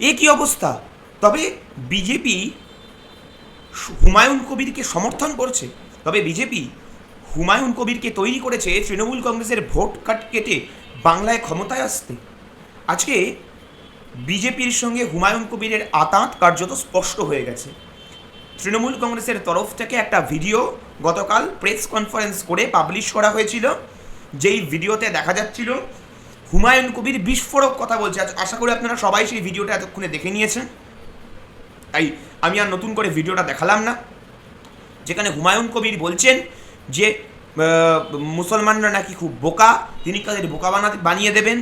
এ কী অবস্থা? তবে বিজেপি হুমায়ুন কবিরকে সমর্থন করছে, তবে বিজেপি হুমায়ুন কবিরকে তৈরি করেছে তৃণমূল কংগ্রেসের ভোট কেটে বাংলায় ক্ষমতায় আসতে। আজকে বিজেপির সঙ্গে হুমায়ুন কবিরের আঁতাত কার্যত স্পষ্ট হয়ে গেছে। তৃণমূল কংগ্রেসের তরফ থেকে একটা ভিডিও গতকাল প্রেস কনফারেন্স করে পাবলিশ করা হয়েছিল, যেই ভিডিওতে দেখা যাচ্ছিল হুমায়ুন কবির বিস্ফোরক কথা বলছে। আশা করি আপনারা সবাই সেই ভিডিওটা এতক্ষণে দেখে নিয়েছেন, তাই আমি আর নতুন করে ভিডিওটা দেখালাম না। যেখানে হুমায়ুন কবির বলছেন যে মুসলমানরা নাকি খুব বোকা, তিনি তাদের বোকা বানিয়ে দেবেন।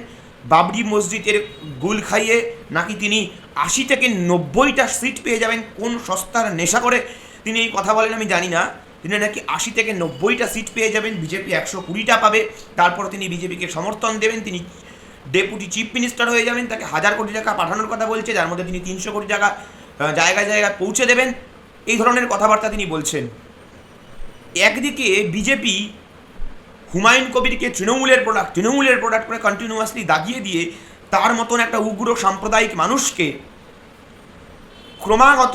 বাবরি মসজিদের গুল খাইয়ে নাকি তিনি ৮০ থেকে ৯০টা সিট পেয়ে যাবেন। কোন সস্তার নেশা করে তিনি এই কথা বলেন আমি জানি না। তিনি নাকি ৮০ থেকে ৯০টা সিট পেয়ে যাবেন, বিজেপি ১২০টা পাবে, তারপর তিনি বিজেপিকে সমর্থন দেবেন, তিনি ডেপুটি চিফ মিনিস্টার হয়ে যাবেন, তাকে ১,০০০ কোটি টাকা পাঠানোর কথা বলছে, যার মধ্যে তিনি ৩০০ কোটি টাকা জায়গায় জায়গায় পৌঁছে দেবেন। এই ধরনের কথাবার্তা তিনি বলছেন। একদিকে বিজেপি হুমায়ুন কবিরকে তৃণমূলের প্রোডাক্ট করে কন্টিনিউয়াসলি দাগিয়ে দিয়ে তার মতন একটা উগ্র সাম্প্রদায়িক মানুষকে ক্রমাগত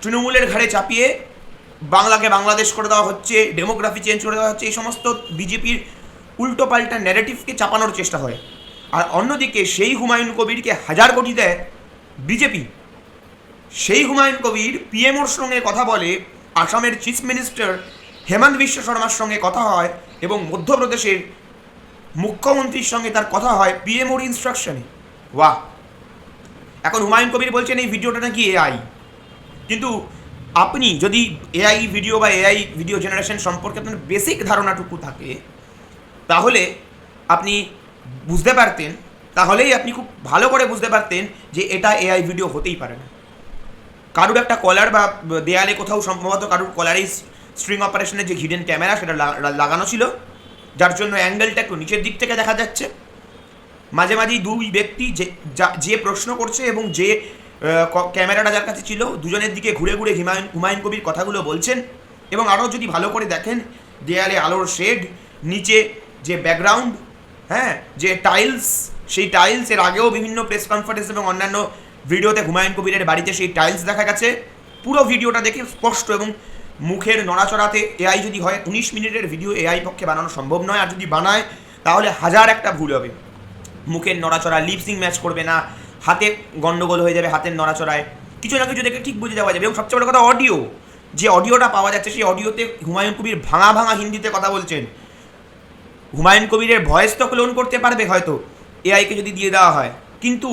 তৃণমূলের ঘাড়ে চাপিয়ে বাংলাকে বাংলাদেশ করে দেওয়া হচ্ছে, ডেমোগ্রাফি চেঞ্জ করে দেওয়া হচ্ছে, এই সমস্ত বিজেপির উল্টোপাল্টা ন্যারেটিভকে চাপানোর চেষ্টা হয়। আর অন্যদিকে সেই হুমায়ুন কবিরকে ১,০০০ কোটি দেয় বিজেপি। সেই হুমায়ুন কবির পিএমওর সঙ্গে কথা বলে, আসামের চিফ মিনিস্টার হেমন্ত বিশ্ব শর্মার সঙ্গে কথা হয় এবং মধ্যপ্রদেশের মুখ্যমন্ত্রীর সঙ্গে তার কথা হয় পিএমওর ইনস্ট্রাকশনে। বাহ! এখন হুমায়ুন কবির বলছেন এই ভিডিওটা নাকি এআই, কিন্তু আপনি যদি এআই ভিডিও বা এআই ভিডিও জেনারেশন সম্পর্কে আপনার বেসিক ধারণাটুকু থাকে, তাহলে আপনি বুঝতে পারতেন, তাহলেই আপনি খুব ভালো করে বুঝতে পারতেন যে এটা এআই ভিডিও হতেই পারে না। কারুর একটা কলার বা দেয়ালে কোথাও সম্ভবত কারুর কলারেই স্ট্রিং অপারেশনের যে হিডেন ক্যামেরা সেটা লাগানো ছিল, যার জন্য অ্যাঙ্গেলটা একটু নিচের দিক থেকে দেখা যাচ্ছে। মাঝে মাঝেই দুই ব্যক্তি যে প্রশ্ন করছে এবং যে ক্যামেরাটা যার কাছে ছিল, দুজনের দিকে ঘুরে ঘুরে হুমায়ুন কবির কথাগুলো বলছেন। এবং আরও যদি ভালো করে দেখেন, দেয়ালে আলোর শেড, নিচে যে ব্যাকগ্রাউন্ড, হ্যাঁ, যে টাইলস, সেই টাইলসের আগেও বিভিন্ন প্রেস কনফারেন্স এবং অন্যান্য ভিডিওতে হুমায়ুন কবিরের বাড়িতে সেই টাইলস দেখা গেছে। পুরো ভিডিওটা দেখে স্পষ্ট। এবং মুখের নড়াচড়াতে এআই যদি হয়, ১৯ মিনিটের ভিডিও এআই পক্ষে বানানো সম্ভব নয়, আর যদি বানায় তাহলে ১,০০০ একটা ভুল হবে। মুখের নড়াচড়া, লিপসিং ম্যাচ করবে না, হাতে গন্ডগোল হয়ে যাবে, হাতের নড়াচড়ায় কিছু না কিছু দেখে ঠিক বুঝে যাওয়া যাবে। এবং সবচেয়ে বড় কথা অডিও, যে অডিওটা পাওয়া যাচ্ছে সেই অডিওতে হুমায়ুন কবির ভাঙা ভাঙা হিন্দিতে কথা বলছেন। হুমায়ুন কবিরের ভয়েস তো ক্লোন করতে পারবে হয়তো এআইকে যদি দিয়ে দেওয়া হয়, কিন্তু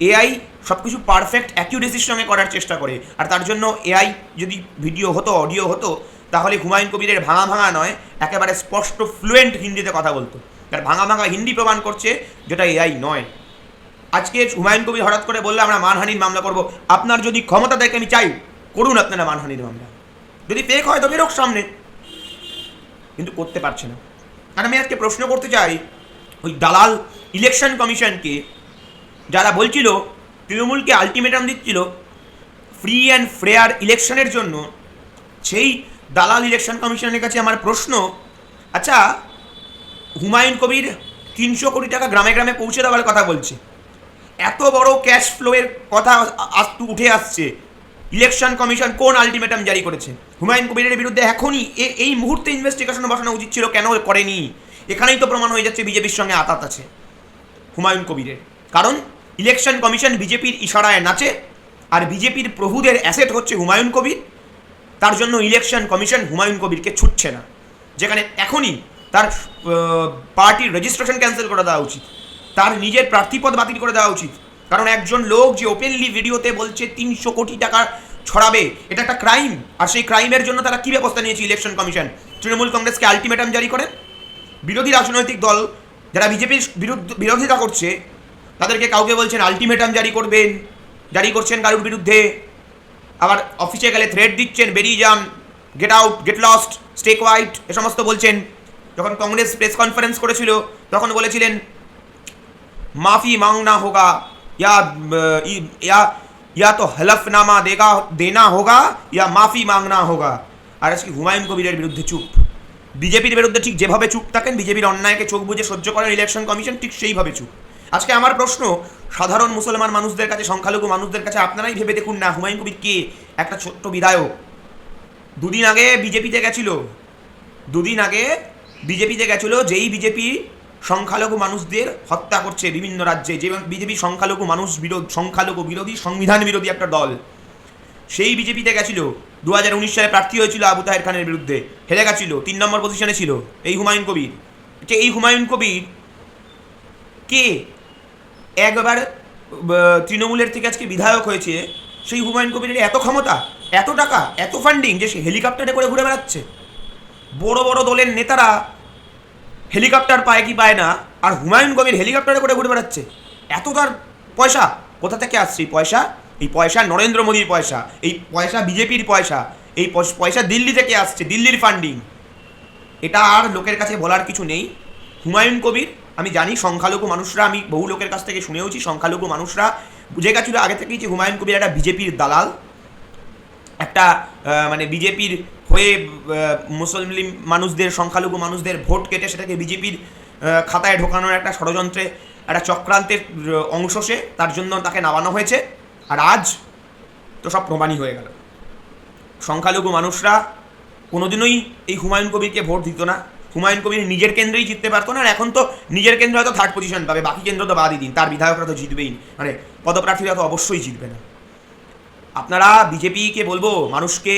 এআই সব কিছু পারফেক্ট অ্যাকিউরেসির সঙ্গে করার চেষ্টা করে। আর তার জন্য এআই যদি ভিডিও হতো, অডিও হতো, তাহলে হুমায়ুন কবিরের ভাঙা ভাঙা নয়, একেবারে স্পষ্ট ফ্লুয়েন্ট হিন্দিতে কথা বলতো। তার ভাঙা ভাঙা হিন্দি প্রমাণ করছে যেটা এআই নয়। আজকে হুমায়ুন কবির হঠাৎ করে বললে আমরা মানহানির মামলা করব। আপনার যদি ক্ষমতা দেখে আমি চাই, করুন আপনারা মানহানির মামলা, যদি ফেক হয় তো বেরোক সামনে, কিন্তু করতে পারছে না। আর আমি আজকে প্রশ্ন করতে চাই ওই দালাল ইলেকশন কমিশনকে, যারা বলছিল তৃণমূলকে আলটিমেটাম দিচ্ছিল ফ্রি অ্যান্ড ফেয়ার ইলেকশনের জন্য, সেই দালাল ইলেকশন কমিশনের কাছে আমার প্রশ্ন, আচ্ছা হুমায়ুন কবির ৩০০ কোটি টাকা গ্রামে গ্রামে পৌঁছে দেওয়ার কথা বলছে, এত বড় ক্যাশ ফ্লোয়ের কথা উঠে আসছে, ইলেকশন কমিশন কোন আলটিমেটাম জারি করেছে? হুমায়ুন কবিরের বিরুদ্ধে এখনই এই মুহূর্তে ইনভেস্টিগেশন বসানো উচিত ছিল, কেন করেনি? এখানেই তো প্রমাণ হয়ে যাচ্ছে বিজেপির সঙ্গে আতাত আছে হুমায়ুন কবিরের। কারণ ইলেকশন কমিশন বিজেপির ইশারায় নাচে, আর বিজেপির প্রভুদের অ্যাসেট হচ্ছে হুমায়ুন কবির। তার জন্য ইলেকশন কমিশন হুমায়ুন কবিরকে ছুটছে না, যেখানে এখনই তার পার্টির রেজিস্ট্রেশন ক্যান্সেল করে দেওয়া উচিত, তার নিজের প্রার্থীপদ বাতিল করে দেওয়া উচিত। কারণ একজন লোক যে ওপেনলি ভিডিওতে বলছে ৩০০ কোটি টাকা ছড়াবে, এটা একটা ক্রাইম। আর সেই ক্রাইমের জন্য তারা কী ব্যবস্থা নিয়েছে ইলেকশন কমিশন? তৃণমূল কংগ্রেসকে আলটিমেটাম জারি করেন। বিরোধী রাজনৈতিক দল যারা বিজেপির বিরোধিতা করছে, তাদেরকে কাউকে বলছেন আলটিমেটাম জারি করছেন কারোর বিরুদ্ধে, আবার অফিসে গেলে থ্রেট দিচ্ছেন, বেরিয়ে যান, get out, get lost, stay quiet, এ সমস্ত বলছেন। যখন কংগ্রেস প্রেস কনফারেন্স করেছিল তখন বলেছিলেন মাফি মাংনা হোগা, या तो हलफनामा देना होगा या মাফি মাংনা হোগা। আর আজকে হুমায়ুন কবিরের বিরুদ্ধে চুপ। বিজেপির বিরুদ্ধে ঠিক যেভাবে চুপ থাকেন, বিজেপির অন্যায়কে চোখ বুজে সহ্য করেন ইলেকশন কমিশন, ঠিক সেইভাবে চুপ। আজকে আমার প্রশ্ন, সাধারণ মুসলমান মানুষদের কাছে, সংখ্যালঘু মানুষদের কাছে আপনারাই ভেবে দেখুন না, হুমায়ুন কবির কে? একটা ছোট্ট বিধায়ক। দুদিন আগে বিজেপিতে গেছিল, যেই বিজেপি সংখ্যালঘু মানুষদের হত্যা করছে বিভিন্ন রাজ্যে, যে বিজেপি সংখ্যালঘু বিরোধী, সংবিধান বিরোধী একটা দল, সেই বিজেপিতে গেছিল। 2019 সালে প্রার্থী হয়েছিল আবু তাহের খানের বিরুদ্ধে, হেরে গেছিল, 3 নম্বর পজিশনে ছিল এই হুমায়ুন কবির। এই হুমায়ুন কবির কে? একবার তৃণমূলের থেকে আজকে বিধায়ক হয়েছে। সেই হুমায়ুন কবিরের এত ক্ষমতা, এত টাকা, এত ফান্ডিং যে সে হেলিকপ্টারে করে ঘুরে বেড়াচ্ছে। বড় বড় দলের নেতারা হেলিকপ্টার পায় কি পায় না, আর হুমায়ুন কবির হেলিকপ্টারে করে ঘুরে বেড়াচ্ছে। এত তার পয়সা কোথা থেকে আসছে? এই পয়সা নরেন্দ্র মোদীর পয়সা, এই পয়সা বিজেপির পয়সা, এই পয়সা দিল্লি থেকে আসছে, দিল্লির ফান্ডিং। এটা আর লোকের কাছে বলার কিছু নেই। হুমায়ুন কবির, আমি জানি সংখ্যালঘু মানুষরা, আমি বহু লোকের কাছ থেকে শুনেওছি, সংখ্যালঘু মানুষরা বুঝে গেছিল আগে থেকেই যে হুমায়ুন কবির একটা বিজেপির দালাল, একটা মানে বিজেপির হয়ে মুসলিম মানুষদের, সংখ্যালঘু মানুষদের ভোট কেটে সেটাকে বিজেপির খাতায় ঢোকানোর একটা ষড়যন্ত্রে, একটা চক্রান্তের অংশ সে, তার জন্য তাকে নামানো হয়েছে। আর আজ তো সব প্রমাণই হয়ে গেল। সংখ্যালঘু মানুষরা কোনোদিনই এই হুমায়ুন কবিরকে ভোট দিত না। হুমায়ুন কবির নিজের কেন্দ্রেই জিততে পারতো না, আর এখন তো নিজের কেন্দ্রে হয়তো 3rd পজিশন পাবে, বাকি কেন্দ্র তো বাদই দিন, তার বিধায়করা তো জিতবেই, মানে পদপ্রার্থীরা তো অবশ্যই জিতবে না। আপনারা বিজেপিকে বলবো, মানুষকে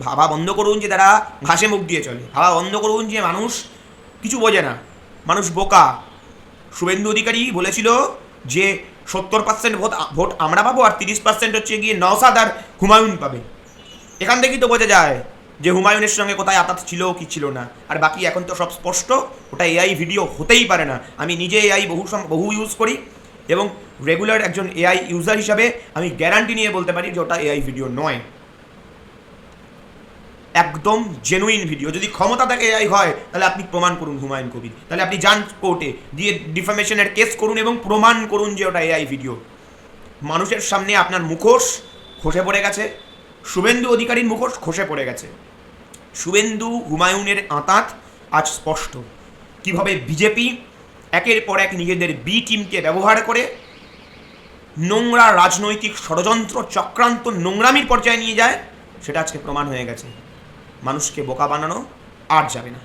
ভাবা বন্ধ করুন যে তারা ঘাসে মুখ দিয়ে চলে, ভাবা বন্ধ করুন যে মানুষ কিছু বোঝে না, মানুষ বোকা। শুভেন্দু অধিকারী বলেছিল যে 70% ভোট আমরা পাবো, আর 30% হচ্ছে গিয়ে নওশাদ আর হুমায়ুন পাবে। এখান থেকেই তো বোঝা যায় যে হুমায়ুনের সঙ্গে কোথায় আঘাত ছিল কি ছিল না। আর বাকি এখন তো সব স্পষ্ট, ওটা এআই ভিডিও হতেই পারে না। আমি নিজে এআই বহু ইউজ করি, এবং রেগুলার একজন এআই ইউজার হিসাবে আমি গ্যারান্টি নিয়ে বলতে পারি যে ওটা এআই ভিডিও নয়, একদম জেনুইন ভিডিও। যদি ক্ষমতা থাকে এআই হয়, তাহলে আপনি প্রমাণ করুন হুমায়ুন কবির, তাহলে আপনি যান কোর্টে দিয়ে ডিফামেশনের কেস করুন এবং প্রমাণ করুন যে ওটা এআই ভিডিও। মানুষের সামনে আপনার মুখোশ খসে পড়ে গেছে, শুভেন্দু অধিকারীর মুখোশ খসে পড়ে গেছে। শুভেন্দু হুমায়ুনের আঁতাত আজ স্পষ্ট, কিভাবে বিজেপি একের পর এক নিজেদের বি টিমকে ব্যবহার করে নোংরা রাজনৈতিক ষড়যন্ত্র, চক্রান্ত, নোংরামির পর্যায়ে নিয়ে যায়, সেটা আজকে প্রমাণ হয়ে গেছে। মানুষকে বোকা বানানো আর যাবে না।